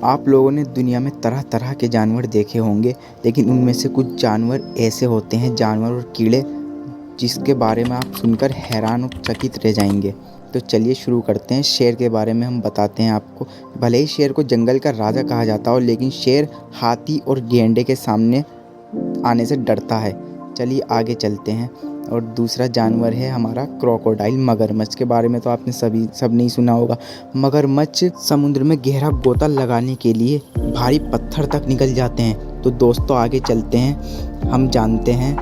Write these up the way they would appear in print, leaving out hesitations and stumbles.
आप लोगों ने दुनिया में तरह तरह के जानवर देखे होंगे, लेकिन उनमें से कुछ जानवर ऐसे होते हैं, जानवर और कीड़े, जिसके बारे में आप सुनकर हैरान और चकित रह जाएंगे। तो चलिए शुरू करते हैं। शेर के बारे में हम बताते हैं आपको। भले ही शेर को जंगल का राजा कहा जाता हो, लेकिन शेर हाथी और गैंडे के सामने आने से डरता है। चलिए आगे चलते हैं। और दूसरा जानवर है हमारा क्रोकोडाइल, मगरमच्छ के बारे में तो आपने सब नहीं सुना होगा। मगरमच्छ समुद्र में गहरा गोता लगाने के लिए भारी पत्थर तक निकल जाते हैं। तो दोस्तों आगे चलते हैं, हम जानते हैं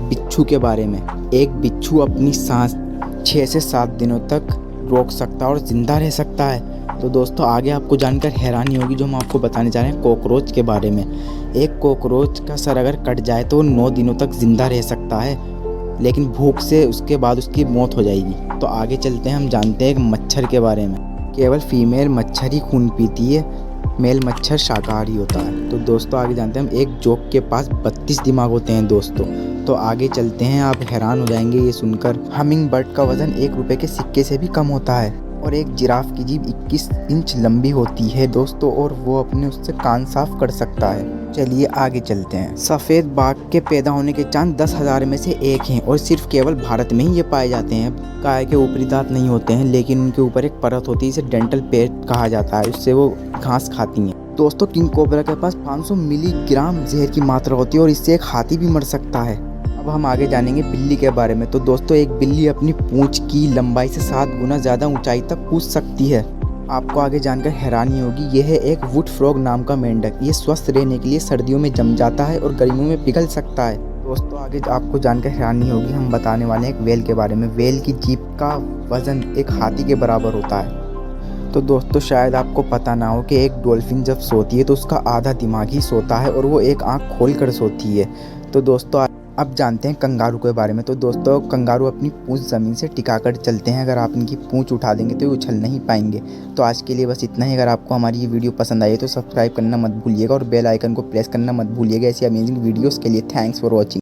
बिच्छू के बारे में। एक बिच्छू अपनी सांस 6 से 7 दिनों तक रोक सकता है और ज़िंदा रह सकता है। तो दोस्तों आगे आपको जानकर हैरानी होगी जो हम आपको बताने जा रहे हैं कॉकरोच के बारे में। एक कॉकरोच का सर अगर कट जाए तो 9 दिनों तक ज़िंदा रह सकता है, लेकिन भूख से उसके बाद उसकी मौत हो जाएगी। तो आगे चलते हैं, हम जानते हैं एक मच्छर के बारे में। केवल फीमेल मच्छर ही खून पीती है, मेल मच्छर शाकाहारी होता है। तो दोस्तों आगे जानते हैं हम एक जोक के पास 32 दिमाग होते हैं दोस्तों। तो आगे चलते हैं, आप हैरान हो जाएंगे ये सुनकर। हमिंग बर्ड का वजन 1 रुपये के सिक्के से भी कम होता है। और एक जिराफ की जीभ 21 इंच लंबी होती है दोस्तों, और वो अपने उससे कान साफ कर सकता है। चलिए आगे चलते हैं। सफ़ेद बाघ के पैदा होने के चांस 10,000 में से एक हैं, और सिर्फ केवल भारत में ही ये पाए जाते हैं। गाय के ऊपरी दांत नहीं होते हैं, लेकिन उनके ऊपर एक परत होती है, इसे डेंटल पेट कहा जाता है। उससे वो घास खाती हैं। दोस्तों किंग कोबरा के पास 500 मिलीग्राम जहर की मात्रा होती है, और इससे एक हाथी भी मर सकता है। अब हम आगे जानेंगे बिल्ली के बारे में। तो दोस्तों एक बिल्ली अपनी पूंछ की लंबाई से 7 गुना ज़्यादा ऊंचाई तक कूद सकती है। आपको आगे जानकर हैरानी होगी, यह है एक वुड फ्रॉग नाम का मेंढक। ये स्वस्थ रहने के लिए सर्दियों में जम जाता है और गर्मियों में पिघल सकता है। दोस्तों आगे आपको जानकर हैरानी होगी, हम बताने वाले हैं एक व्हेल के बारे में। व्हेल की जीभ का वजन एक हाथी के बराबर होता है। तो दोस्तों शायद आपको पता ना हो कि एक डॉल्फिन जब सोती है तो उसका आधा दिमाग ही सोता है, और वो एक आँख खोल कर सोती है। तो दोस्तों अब जानते हैं कंगारू के बारे में। तो दोस्तों कंगारू अपनी पूंछ ज़मीन से टिकाकर चलते हैं। अगर आप इनकी पूंछ उठा देंगे तो ये उछल नहीं पाएंगे। तो आज के लिए बस इतना ही। अगर आपको हमारी ये वीडियो पसंद आई है तो सब्सक्राइब करना मत भूलिएगा, और बेल आइकन को प्रेस करना मत भूलिएगा ऐसी अमेजिंग वीडियोस के लिए। Thanks for watching.